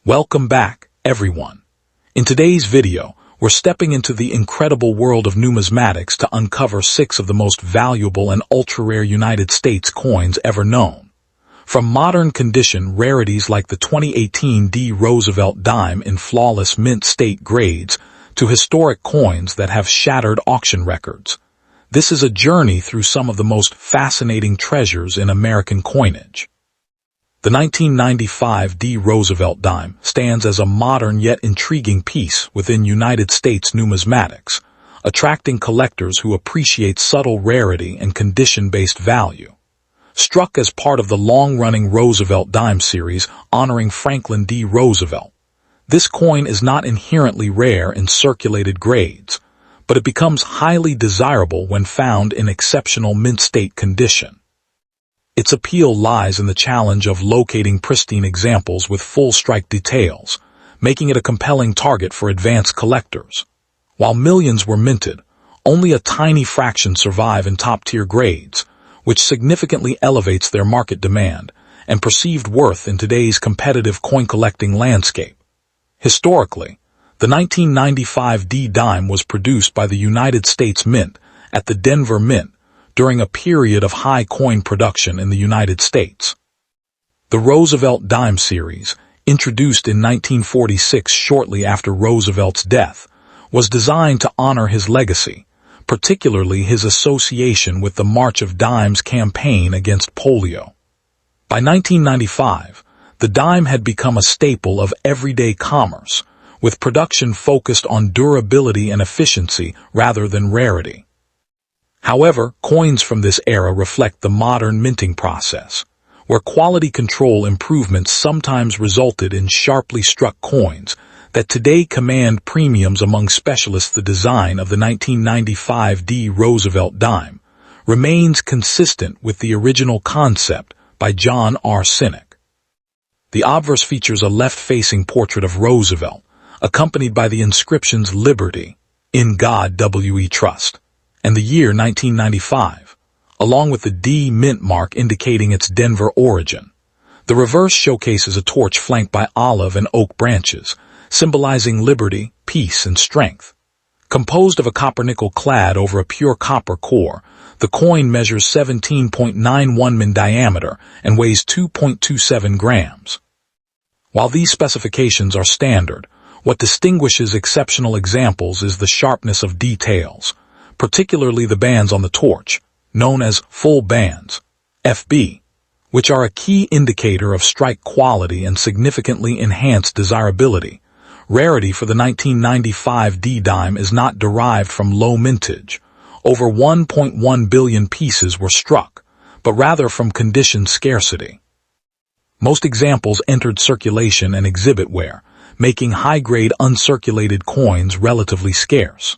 Welcome back, everyone. In today's video, we're stepping into the incredible world of numismatics to uncover 6 of the most valuable and ultra-rare United States coins ever known. From modern condition rarities like the 2018 D. Roosevelt dime in flawless mint state grades to historic coins that have shattered auction records. This is a journey through some of the most fascinating treasures in American coinage. The 1995 D. Roosevelt dime stands as a modern yet intriguing piece within United States numismatics, attracting collectors who appreciate subtle rarity and condition-based value. Struck as part of the long-running Roosevelt dime series honoring Franklin D. Roosevelt, this coin is not inherently rare in circulated grades, but it becomes highly desirable when found in exceptional mint state condition. Its appeal lies in the challenge of locating pristine examples with full strike details, making it a compelling target for advanced collectors. While millions were minted, only a tiny fraction survive in top-tier grades, which significantly elevates their market demand and perceived worth in today's competitive coin-collecting landscape. Historically, the 1995 D dime was produced by the United States Mint at the Denver Mint during a period of high coin production in the United States. The Roosevelt dime series, introduced in 1946 shortly after Roosevelt's death, was designed to honor his legacy, particularly his association with the March of Dimes campaign against polio. By 1995, the dime had become a staple of everyday commerce, with production focused on durability and efficiency rather than rarity. However, coins from this era reflect the modern minting process, where quality control improvements sometimes resulted in sharply struck coins that today command premiums among specialists. The design of the 1995 D. Roosevelt dime remains consistent with the original concept by John R. Sinek. The obverse features a left-facing portrait of Roosevelt, accompanied by the inscriptions Liberty, In God We Trust, and the year 1995, along with the D mint mark indicating its Denver origin. The reverse showcases a torch flanked by olive and oak branches, symbolizing liberty, peace, and strength. Composed of a copper-nickel clad over a pure copper core, the coin measures 17.91 min diameter and weighs 2.27 grams. While these specifications are standard, what distinguishes exceptional examples is the sharpness of details, particularly the bands on the torch, known as full bands, FB, which are a key indicator of strike quality and significantly enhanced desirability. Rarity for the 1995 D dime is not derived from low mintage. Over 1.1 billion pieces were struck, but rather from condition scarcity. Most examples entered circulation and exhibit wear, making high-grade uncirculated coins relatively scarce.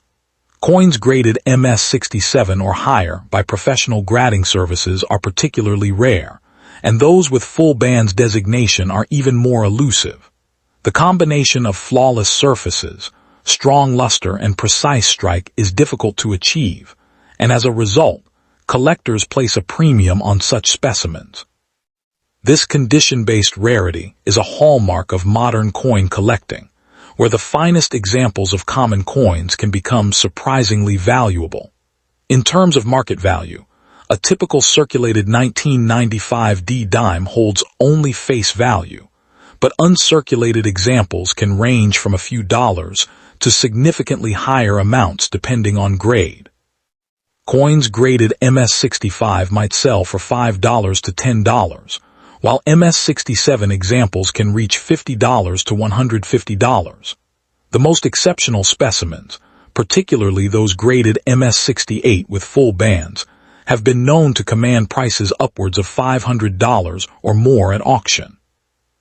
Coins graded MS-67 or higher by professional grading services are particularly rare, and those with full bands designation are even more elusive. The combination of flawless surfaces, strong luster, and precise strike is difficult to achieve, and as a result, collectors place a premium on such specimens. This condition-based rarity is a hallmark of modern coin collecting, where the finest examples of common coins can become surprisingly valuable. In terms of market value, a typical circulated 1995 D dime holds only face value, but uncirculated examples can range from a few dollars to significantly higher amounts depending on grade. Coins graded MS-65 might sell for $5 to $10, while MS-67 examples can reach $50 to $150. The most exceptional specimens, particularly those graded MS-68 with full bands, have been known to command prices upwards of $500 or more at auction.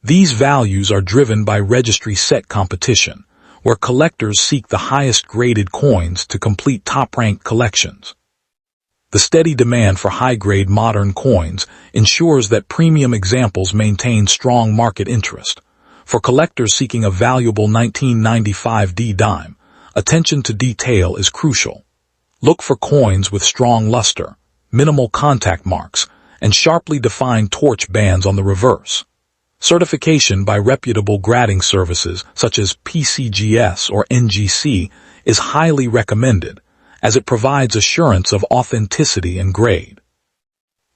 These values are driven by registry set competition, where collectors seek the highest graded coins to complete top-ranked collections. The steady demand for high-grade modern coins ensures that premium examples maintain strong market interest. For collectors seeking a valuable 1995 D dime, attention to detail is crucial. Look for coins with strong luster, minimal contact marks, and sharply defined torch bands on the reverse. Certification by reputable grading services such as PCGS or NGC is highly recommended, as it provides assurance of authenticity and grade.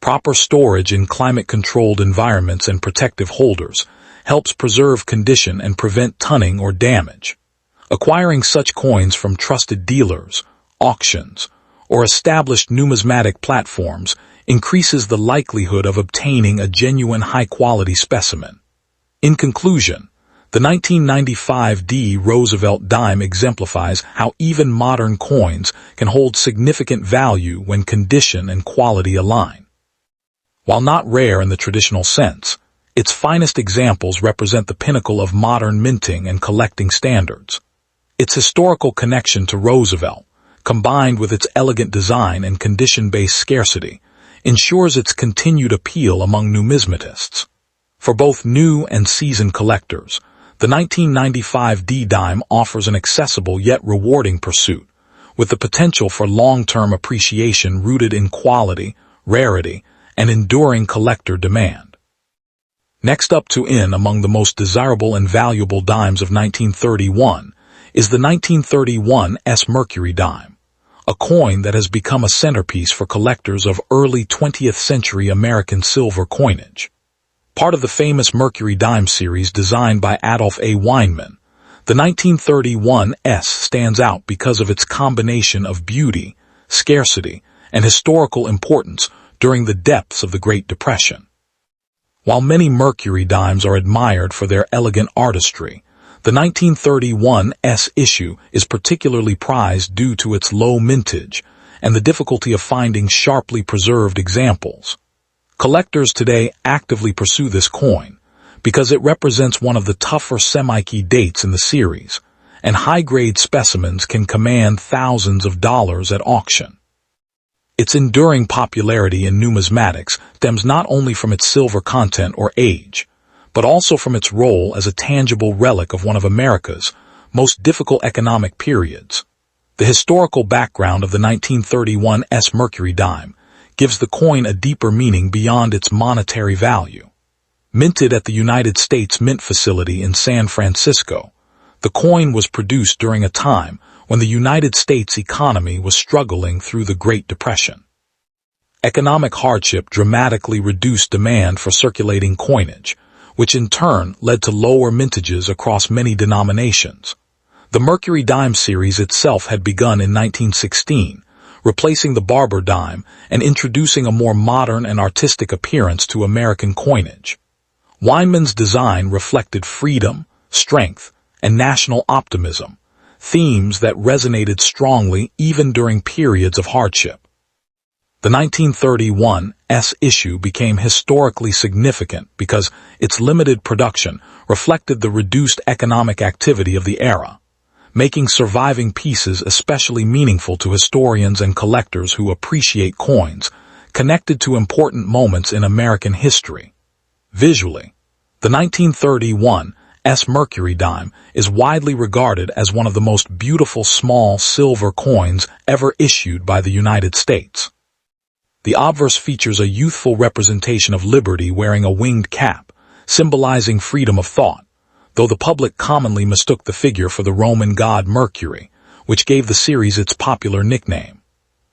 Proper storage in climate-controlled environments and protective holders helps preserve condition and prevent tunning or damage. Acquiring such coins from trusted dealers, auctions, or established numismatic platforms increases the likelihood of obtaining a genuine high-quality specimen. In conclusion, the 1995 D Roosevelt dime exemplifies how even modern coins can hold significant value when condition and quality align. While not rare in the traditional sense, its finest examples represent the pinnacle of modern minting and collecting standards. Its historical connection to Roosevelt, combined with its elegant design and condition-based scarcity, ensures its continued appeal among numismatists. For both new and seasoned collectors, the 1995 D-Dime offers an accessible yet rewarding pursuit, with the potential for long-term appreciation rooted in quality, rarity, and enduring collector demand. Next up to in among the most desirable and valuable dimes of 1931 is the 1931 Mercury Dime, a coin that has become a centerpiece for collectors of early 20th century American silver coinage. Part of the famous Mercury Dime series designed by Adolph A. Weinman, the 1931 stands out because of its combination of beauty, scarcity, and historical importance during the depths of the Great Depression. While many Mercury dimes are admired for their elegant artistry, the 1931 issue is particularly prized due to its low mintage and the difficulty of finding sharply preserved examples. Collectors today actively pursue this coin because it represents one of the tougher semi-key dates in the series, and high-grade specimens can command thousands of dollars at auction. Its enduring popularity in numismatics stems not only from its silver content or age, but also from its role as a tangible relic of one of America's most difficult economic periods. The historical background of the 1931 Mercury Dime gives the coin a deeper meaning beyond its monetary value. Minted at the United States Mint Facility in San Francisco, the coin was produced during a time when the United States economy was struggling through the Great Depression. Economic hardship dramatically reduced demand for circulating coinage, which in turn led to lower mintages across many denominations. The Mercury Dime series itself had begun in 1916, replacing the barber dime and introducing a more modern and artistic appearance to American coinage. Weinman's design reflected freedom, strength, and national optimism, themes that resonated strongly even during periods of hardship. The 1931 issue became historically significant because its limited production reflected the reduced economic activity of the era, making surviving pieces especially meaningful to historians and collectors who appreciate coins connected to important moments in American history. Visually, the 1931 Mercury Dime is widely regarded as one of the most beautiful small silver coins ever issued by the United States. The obverse features a youthful representation of liberty wearing a winged cap, symbolizing freedom of thought, though the public commonly mistook the figure for the Roman god Mercury, which gave the series its popular nickname.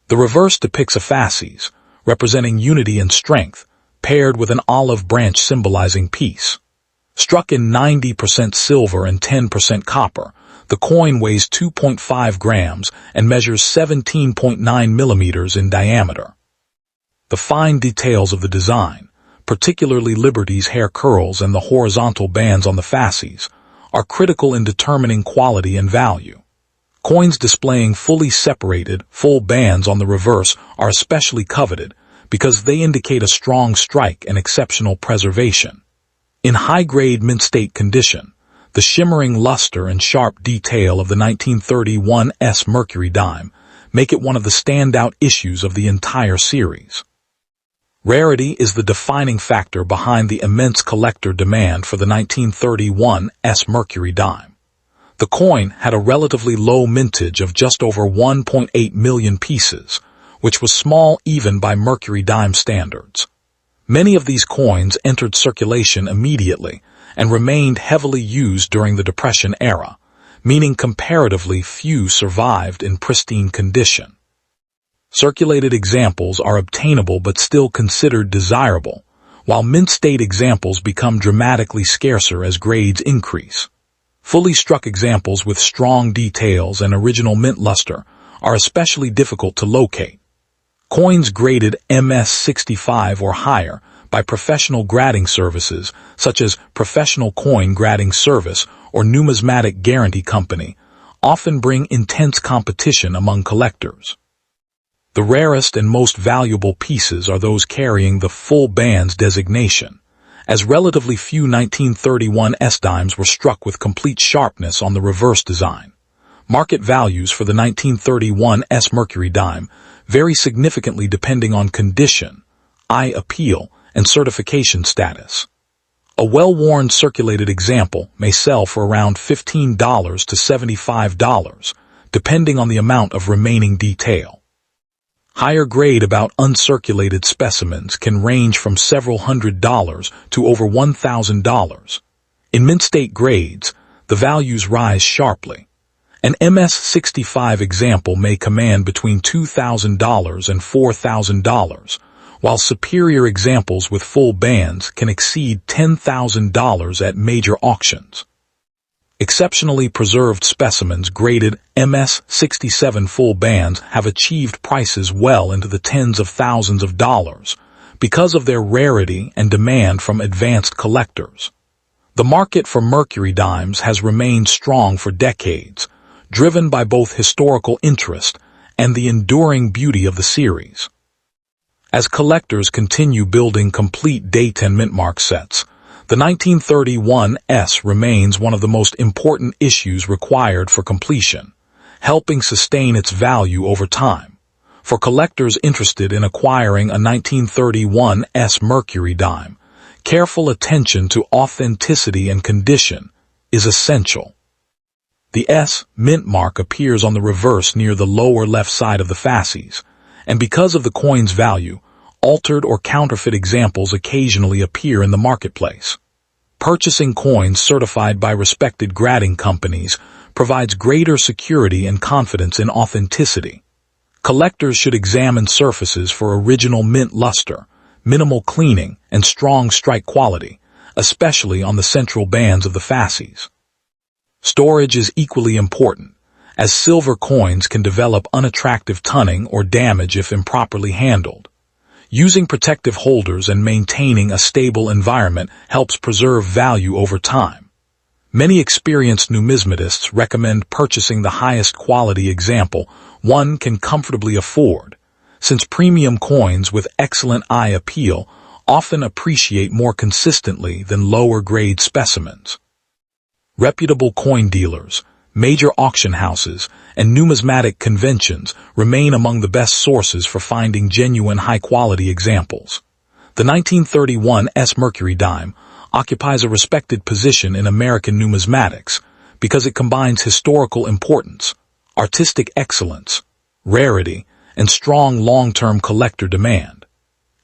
The reverse depicts a fasces, representing unity and strength, paired with an olive branch symbolizing peace. Struck in 90% silver and 10% copper, the coin weighs 2.5 grams and measures 17.9 millimeters in diameter. The fine details of the design, particularly Liberty's hair curls and the horizontal bands on the fasces, are critical in determining quality and value. Coins displaying fully separated, full bands on the reverse are especially coveted because they indicate a strong strike and exceptional preservation. In high-grade mint-state condition, the shimmering luster and sharp detail of the 1931 Mercury Dime make it one of the standout issues of the entire series. Rarity is the defining factor behind the immense collector demand for the 1931 Mercury Dime. The coin had a relatively low mintage of just over 1.8 million pieces, which was small even by Mercury Dime standards. Many of these coins entered circulation immediately and remained heavily used during the Depression era, meaning comparatively few survived in pristine condition. Circulated examples are obtainable but still considered desirable, while mint-state examples become dramatically scarcer as grades increase. Fully struck examples with strong details and original mint luster are especially difficult to locate. Coins graded MS65 or higher by professional grading services such as Professional Coin Grading Service or Numismatic Guarantee Company often bring intense competition among collectors. The rarest and most valuable pieces are those carrying the full bands designation, as relatively few 1931 S-dimes were struck with complete sharpness on the reverse design. Market values for the 1931 S Mercury Dime vary significantly depending on condition, eye appeal, and certification status. A well-worn circulated example may sell for around $15 to $75, depending on the amount of remaining detail. Higher grade about uncirculated specimens can range from several $100s to over $1,000. In mint-state grades, the values rise sharply. An MS65 example may command between $2,000 and $4,000, while superior examples with full bands can exceed $10,000 at major auctions. Exceptionally preserved specimens graded MS67 full bands have achieved prices well into the tens of thousands of dollars because of their rarity and demand from advanced collectors. The market for Mercury dimes has remained strong for decades, driven by both historical interest and the enduring beauty of the series. As collectors continue building complete date and mintmark sets, the 1931 S remains one of the most important issues required for completion, helping sustain its value over time. For collectors interested in acquiring a 1931 S Mercury dime, careful attention to authenticity and condition is essential. The S mint mark appears on the reverse near the lower left side of the fasces, and because of the coin's value, altered or counterfeit examples occasionally appear in the marketplace. Purchasing coins certified by respected grading companies provides greater security and confidence in authenticity. Collectors should examine surfaces for original mint luster, minimal cleaning, and strong strike quality, especially on the central bands of the fasces. Storage is equally important, as silver coins can develop unattractive tunning or damage if improperly handled. Using protective holders and maintaining a stable environment helps preserve value over time. Many experienced numismatists recommend purchasing the highest quality example one can comfortably afford, since premium coins with excellent eye appeal often appreciate more consistently than lower-grade specimens. Reputable coin dealers, major auction houses, and numismatic conventions remain among the best sources for finding genuine high-quality examples. The 1931 S Mercury dime occupies a respected position in American numismatics because it combines historical importance, artistic excellence, rarity, and strong long-term collector demand.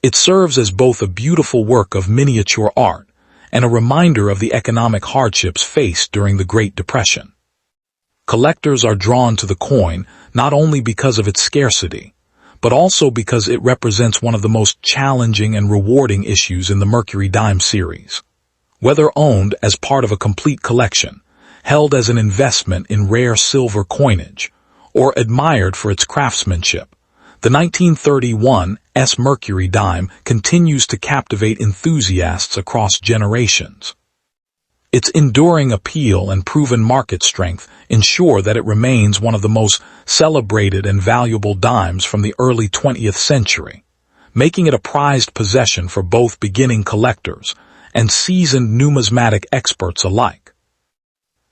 It serves as both a beautiful work of miniature art and a reminder of the economic hardships faced during the Great Depression. Collectors are drawn to the coin not only because of its scarcity, but also because it represents one of the most challenging and rewarding issues in the Mercury Dime series. Whether owned as part of a complete collection, held as an investment in rare silver coinage, or admired for its craftsmanship, the 1931 S Mercury dime continues to captivate enthusiasts across generations. Its enduring appeal and proven market strength ensure that it remains one of the most celebrated and valuable dimes from the early 20th century, making it a prized possession for both beginning collectors and seasoned numismatic experts alike.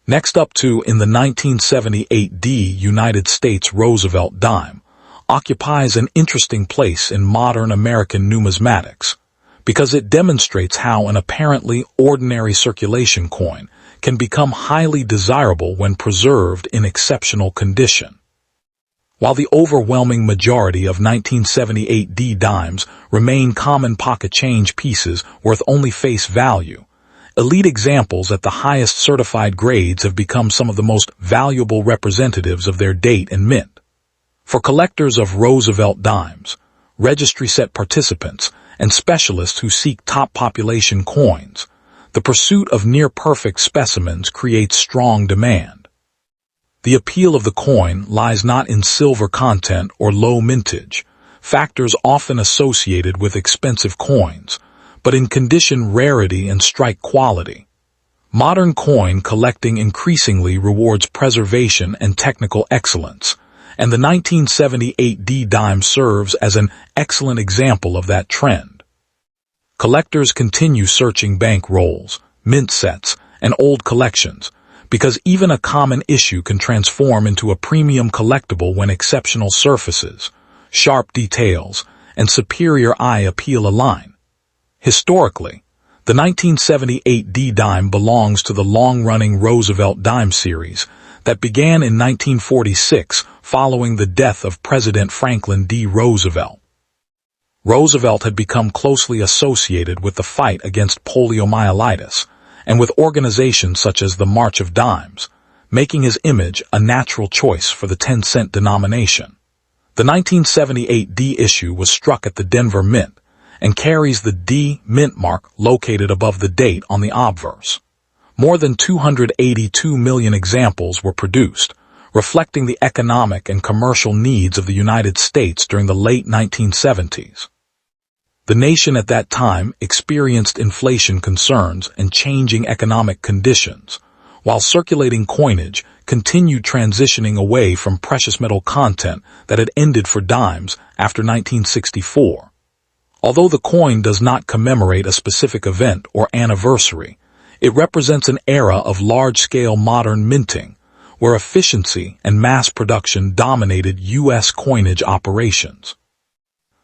Next up in the 1978 D United States Roosevelt dime occupies an interesting place in modern American numismatics, because it demonstrates how an apparently ordinary circulation coin can become highly desirable when preserved in exceptional condition. While the overwhelming majority of 1978 D dimes remain common pocket change pieces worth only face value, elite examples at the highest certified grades have become some of the most valuable representatives of their date and mint. For collectors of Roosevelt dimes, registry set participants, and specialists who seek top population coins, the pursuit of near-perfect specimens creates strong demand. The appeal of the coin lies not in silver content or low mintage, factors often associated with expensive coins, but in condition rarity and strike quality. Modern coin collecting increasingly rewards preservation and technical excellence, and the 1978 D dime serves as an excellent example of that trend. Collectors continue searching bank rolls, mint sets, and old collections, because even a common issue can transform into a premium collectible when exceptional surfaces, sharp details, and superior eye appeal align. Historically, the 1978 D dime belongs to the long-running Roosevelt dime series that began in 1946 following the death of President Franklin D. Roosevelt. Roosevelt had become closely associated with the fight against poliomyelitis and with organizations such as the March of Dimes, making his image a natural choice for the 10-cent denomination. The 1978 D issue was struck at the Denver Mint and carries the D mint mark located above the date on the obverse. More than 282 million examples were produced, reflecting the economic and commercial needs of the United States during the late 1970s. The nation at that time experienced inflation concerns and changing economic conditions, while circulating coinage continued transitioning away from precious metal content that had ended for dimes after 1964. Although the coin does not commemorate a specific event or anniversary, it represents an era of large-scale modern minting, where efficiency and mass production dominated U.S. coinage operations.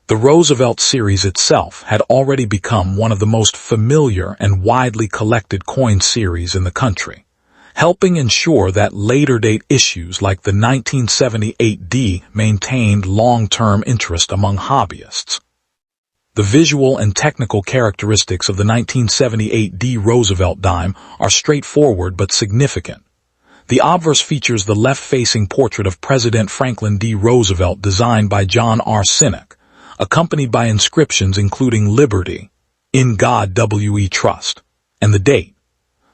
The Roosevelt series itself had already become one of the most familiar and widely collected coin series in the country, helping ensure that later-date issues like the 1978 D maintained long-term interest among hobbyists. The visual and technical characteristics of the 1978 D Roosevelt dime are straightforward but significant. The obverse features the left-facing portrait of President Franklin D. Roosevelt designed by John R. Sinek, accompanied by inscriptions including Liberty, In God We Trust, and the date.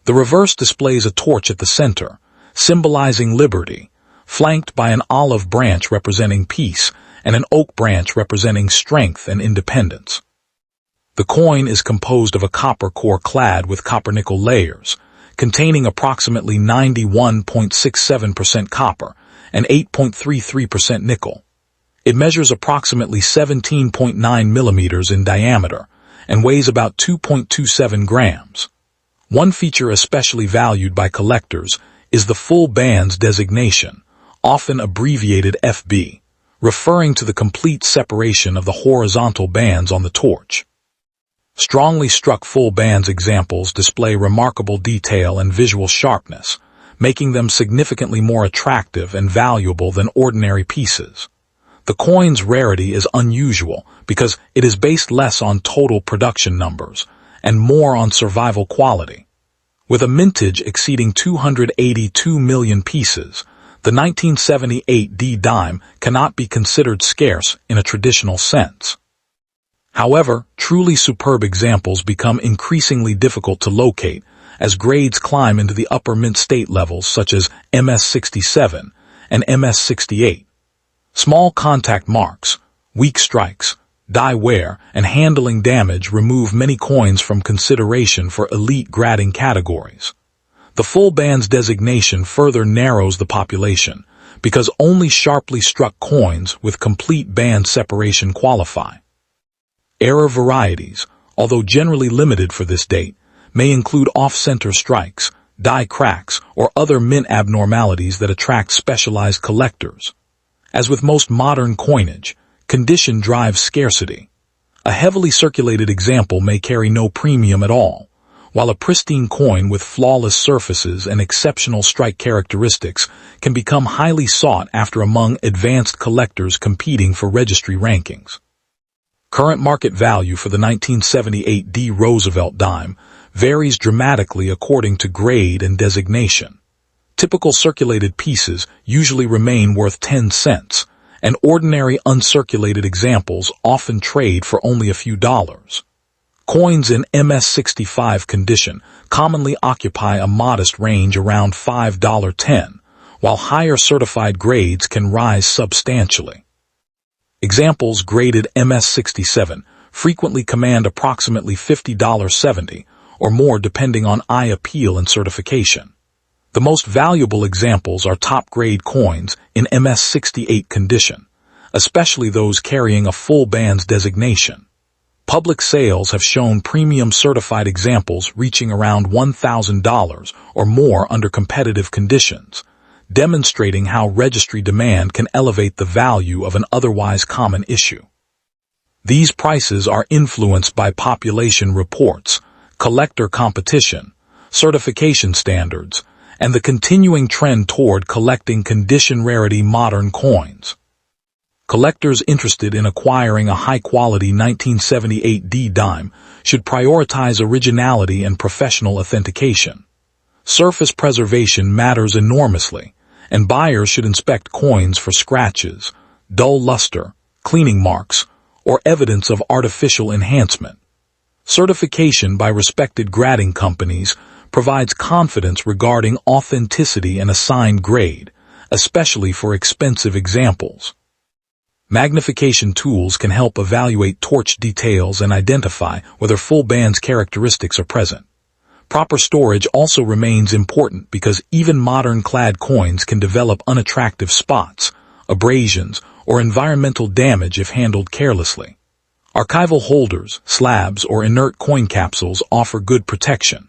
The reverse displays a torch at the center, symbolizing liberty, flanked by an olive branch representing peace and an oak branch representing strength and independence. The coin is composed of a copper core clad with copper-nickel layers, containing approximately 91.67% copper and 8.33% nickel. It measures approximately 17.9 millimeters in diameter and weighs about 2.27 grams. One feature especially valued by collectors is the full bands designation, often abbreviated FB, referring to the complete separation of the horizontal bands on the torch. Strongly struck full bands examples display remarkable detail and visual sharpness, making them significantly more attractive and valuable than ordinary pieces. The coin's rarity is unusual because it is based less on total production numbers and more on survival quality. With a mintage exceeding 282 million pieces, the 1978 D dime cannot be considered scarce in a traditional sense. However, truly superb examples become increasingly difficult to locate as grades climb into the upper mint state levels such as MS67 and MS68. Small contact marks, weak strikes, die wear, and handling damage remove many coins from consideration for elite grading categories. The full bands designation further narrows the population because only sharply struck coins with complete band separation qualify. Error varieties, although generally limited for this date, may include off-center strikes, die cracks, or other mint abnormalities that attract specialized collectors. As with most modern coinage, condition drives scarcity. A heavily circulated example may carry no premium at all, while a pristine coin with flawless surfaces and exceptional strike characteristics can become highly sought after among advanced collectors competing for registry rankings. Current market value for the 1978 D Roosevelt dime varies dramatically according to grade and designation. Typical circulated pieces usually remain worth 10 cents, and ordinary uncirculated examples often trade for only a few dollars. Coins in MS-65 condition commonly occupy a modest range around $5.10, while higher certified grades can rise substantially. Examples graded MS-67 frequently command approximately $50.70 or more depending on eye appeal and certification. The most valuable examples are top-grade coins in MS-68 condition, especially those carrying a full band's designation. Public sales have shown premium certified examples reaching around $1,000 or more under competitive conditions, demonstrating how registry demand can elevate the value of an otherwise common issue. These prices are influenced by population reports, collector competition, certification standards, and the continuing trend toward collecting condition rarity modern coins. Collectors interested in acquiring a high-quality 1978 D dime should prioritize originality and professional authentication. Surface preservation matters enormously, and buyers should inspect coins for scratches, dull luster, cleaning marks, or evidence of artificial enhancement. Certification by respected grading companies provides confidence regarding authenticity and assigned grade, especially for expensive examples. Magnification tools can help evaluate torch details and identify whether full band's characteristics are present. Proper storage also remains important because even modern clad coins can develop unattractive spots, abrasions, or environmental damage if handled carelessly. Archival holders, slabs, or inert coin capsules offer good protection.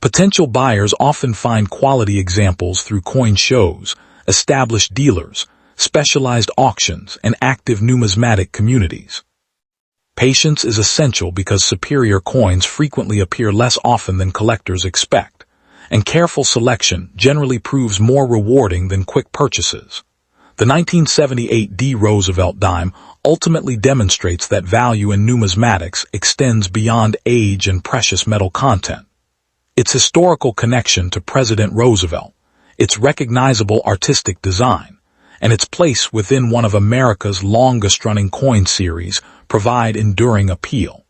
Potential buyers often find quality examples through coin shows, established dealers, specialized auctions, and active numismatic communities. Patience is essential because superior coins frequently appear less often than collectors expect, and careful selection generally proves more rewarding than quick purchases. The 1978 D Roosevelt dime ultimately demonstrates that value in numismatics extends beyond age and precious metal content. Its historical connection to President Roosevelt, its recognizable artistic design, and its place within one of America's longest-running coin series provide enduring appeal.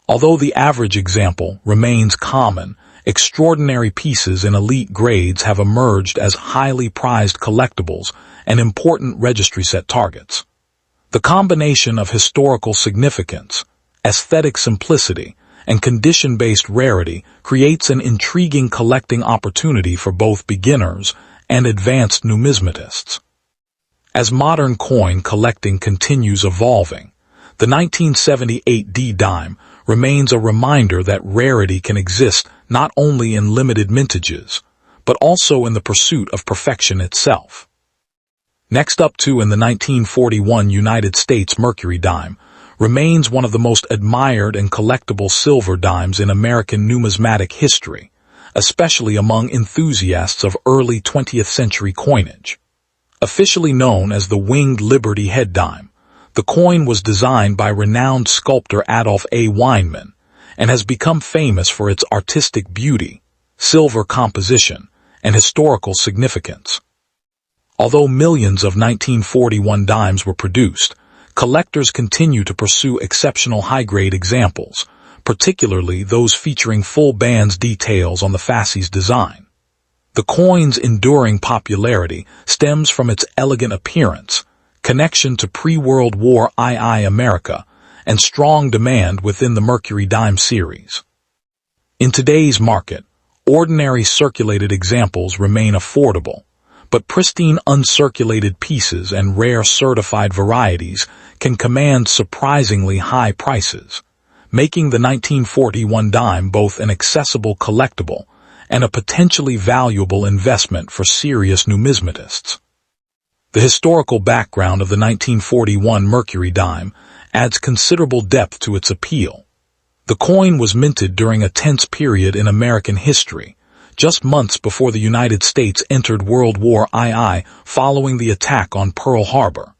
Although the average example remains common, extraordinary pieces in elite grades have emerged as highly prized collectibles and important registry set targets. The combination of historical significance, aesthetic simplicity, and condition-based rarity creates an intriguing collecting opportunity for both beginners and advanced numismatists. As modern coin collecting continues evolving, the 1978 D dime remains a reminder that rarity can exist not only in limited mintages, but also in the pursuit of perfection itself. Next up in the 1941 United States Mercury Dime remains one of the most admired and collectible silver dimes in American numismatic history, especially among enthusiasts of early 20th century coinage. Officially known as the Winged Liberty Head Dime, the coin was designed by renowned sculptor Adolph A. Weinman and has become famous for its artistic beauty, silver composition, and historical significance. Although millions of 1941 dimes were produced, collectors continue to pursue exceptional high-grade examples, particularly those featuring full bands details on the fasces design. The coin's enduring popularity stems from its elegant appearance, connection to pre-World War II America, and strong demand within the Mercury Dime series. In today's market, ordinary circulated examples remain affordable, but pristine uncirculated pieces and rare certified varieties can command surprisingly high prices, making the 1941 dime both an accessible collectible and a potentially valuable investment for serious numismatists. The historical background of the 1941 Mercury Dime adds considerable depth to its appeal. The coin was minted during a tense period in American history, just months before the United States entered World War II following the attack on Pearl Harbor.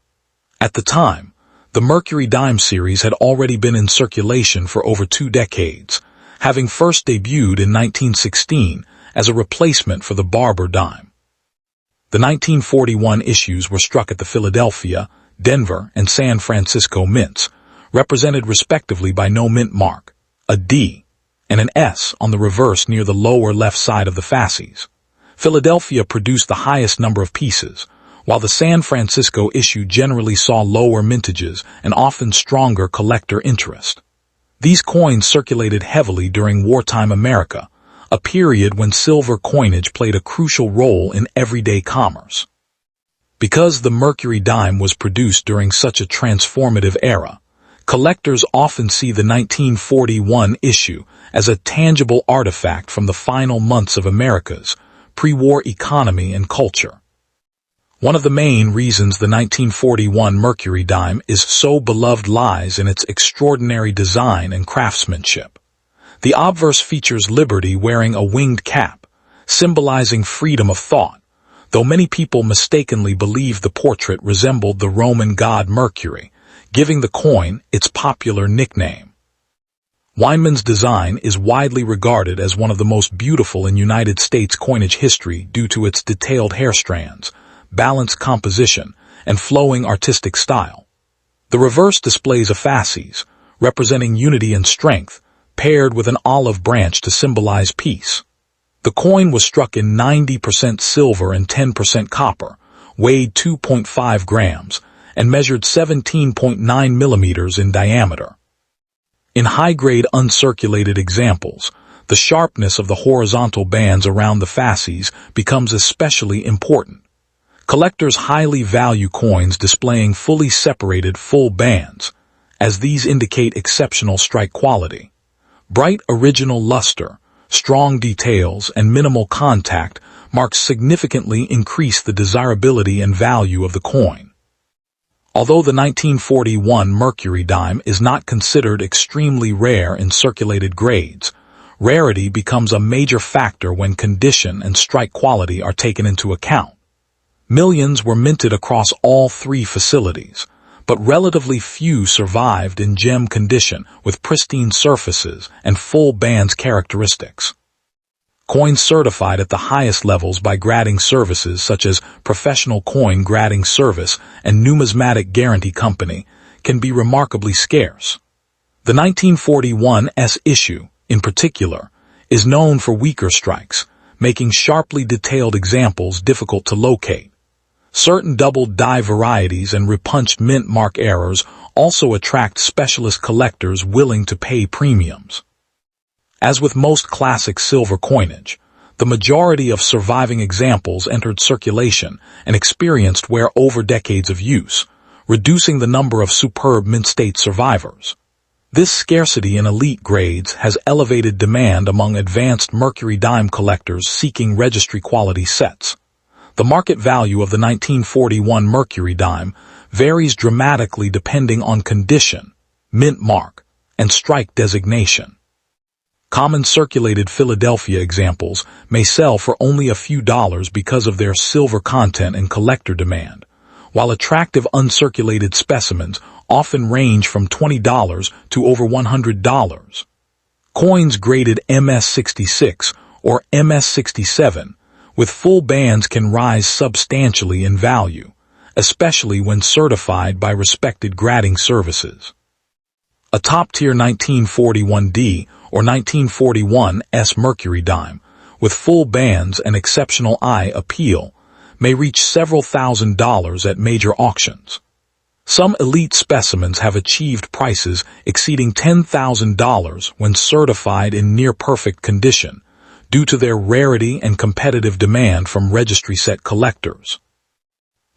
At the time, the Mercury Dime series had already been in circulation for over 2 decades, having first debuted in 1916 as a replacement for the Barber dime. The 1941 issues were struck at the Philadelphia, Denver, and San Francisco mints, represented respectively by no mint mark, a D, and an S on the reverse near the lower left side of the fasces. Philadelphia produced the highest number of pieces, while the San Francisco issue generally saw lower mintages and often stronger collector interest. These coins circulated heavily during wartime America, a period when silver coinage played a crucial role in everyday commerce. Because the Mercury Dime was produced during such a transformative era, collectors often see the 1941 issue as a tangible artifact from the final months of America's pre-war economy and culture. One of the main reasons the 1941 Mercury Dime is so beloved lies in its extraordinary design and craftsmanship. The obverse features Liberty wearing a winged cap, symbolizing freedom of thought, though many people mistakenly believe the portrait resembled the Roman god Mercury, giving the coin its popular nickname. Weinman's design is widely regarded as one of the most beautiful in United States coinage history due to its detailed hair strands, balanced composition, and flowing artistic style. The reverse displays a fasces, representing unity and strength, paired with an olive branch to symbolize peace. The coin was struck in 90% silver and 10% copper, weighed 2.5 grams, and measured 17.9 millimeters in diameter. In high-grade uncirculated examples, the sharpness of the horizontal bands around the fasces becomes especially important. Collectors highly value coins displaying fully separated full bands, as these indicate exceptional strike quality. Bright original luster, strong details, and minimal contact marks significantly increase the desirability and value of the coin. Although the 1941 Mercury Dime is not considered extremely rare in circulated grades, rarity becomes a major factor when condition and strike quality are taken into account. Millions were minted across all 3 facilities, but relatively few survived in gem condition with pristine surfaces and full bands characteristics. Coins certified at the highest levels by grading services such as Professional Coin Grading Service and Numismatic Guarantee Company can be remarkably scarce. The 1941 S issue, in particular, is known for weaker strikes, making sharply detailed examples difficult to locate. Certain double die varieties and repunched mint mark errors also attract specialist collectors willing to pay premiums. As with most classic silver coinage, the majority of surviving examples entered circulation and experienced wear over decades of use, reducing the number of superb mint state survivors. This scarcity in elite grades has elevated demand among advanced Mercury Dime collectors seeking registry-quality sets. The market value of the 1941 Mercury Dime varies dramatically depending on condition, mint mark, and strike designation. Common circulated Philadelphia examples may sell for only a few dollars because of their silver content and collector demand, while attractive uncirculated specimens often range from $20 to over $100. Coins graded MS66 or MS67 with full bands can rise substantially in value, especially when certified by respected grading services. A top-tier 1941D or 1941 S Mercury Dime, with full bands and exceptional eye appeal, may reach several $1,000s at major auctions. Some elite specimens have achieved prices exceeding $10,000 when certified in near-perfect condition, due to their rarity and competitive demand from registry set collectors.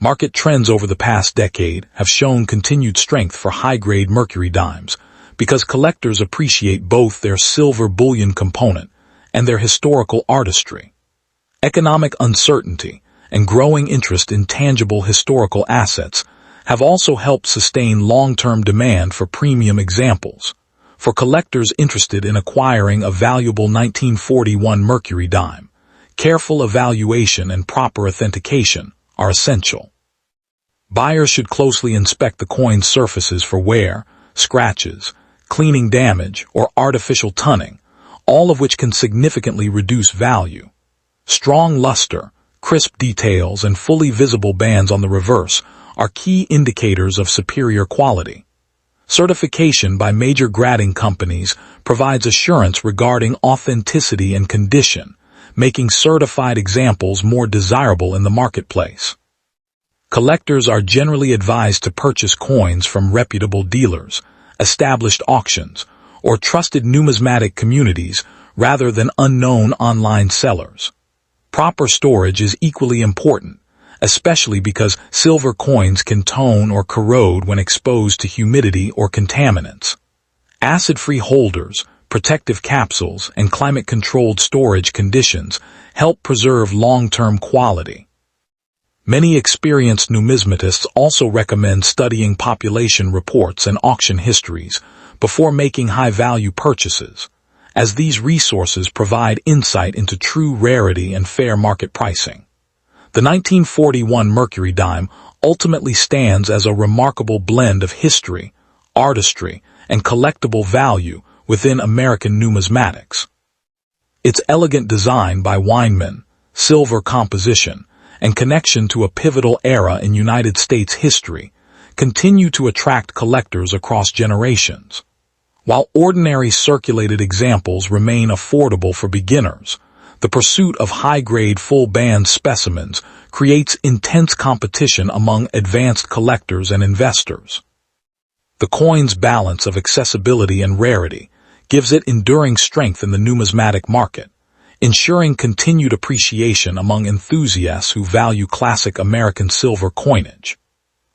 Market trends over the past decade have shown continued strength for high-grade Mercury Dimes because collectors appreciate both their silver bullion component and their historical artistry. Economic uncertainty and growing interest in tangible historical assets have also helped sustain long-term demand for premium examples. For collectors interested in acquiring a valuable 1941 Mercury dime, careful evaluation and proper authentication are essential. Buyers should closely inspect the coin's surfaces for wear, scratches, cleaning damage, or artificial tunning, all of which can significantly reduce value. Strong luster, crisp details, and fully visible bands on the reverse are key indicators of superior quality. Certification by major grading companies provides assurance regarding authenticity and condition, making certified examples more desirable in the marketplace. Collectors are generally advised to purchase coins from reputable dealers, established auctions, or trusted numismatic communities rather than unknown online sellers. Proper storage is equally important, especially because silver coins can tone or corrode when exposed to humidity or contaminants. Acid-free holders, protective capsules, and climate-controlled storage conditions help preserve long-term quality. Many experienced numismatists also recommend studying population reports and auction histories before making high-value purchases, as these resources provide insight into true rarity and fair market pricing. The 1941 Mercury dime ultimately stands as a remarkable blend of history, artistry, and collectible value within American numismatics. Its elegant design by Weinman, silver composition, and connection to a pivotal era in United States history continue to attract collectors across generations. While ordinary circulated examples remain affordable for beginners, the pursuit of high-grade full-band specimens creates intense competition among advanced collectors and investors. The coin's balance of accessibility and rarity gives it enduring strength in the numismatic market, ensuring continued appreciation among enthusiasts who value classic American silver coinage.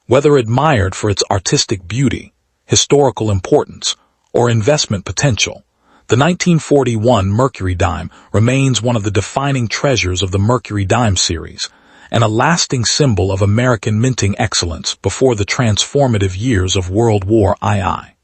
Whether admired for its artistic beauty, historical importance, or investment potential, the 1941 Mercury dime remains one of the defining treasures of the Mercury Dime series, and a lasting symbol of American minting excellence before the transformative years of World War II.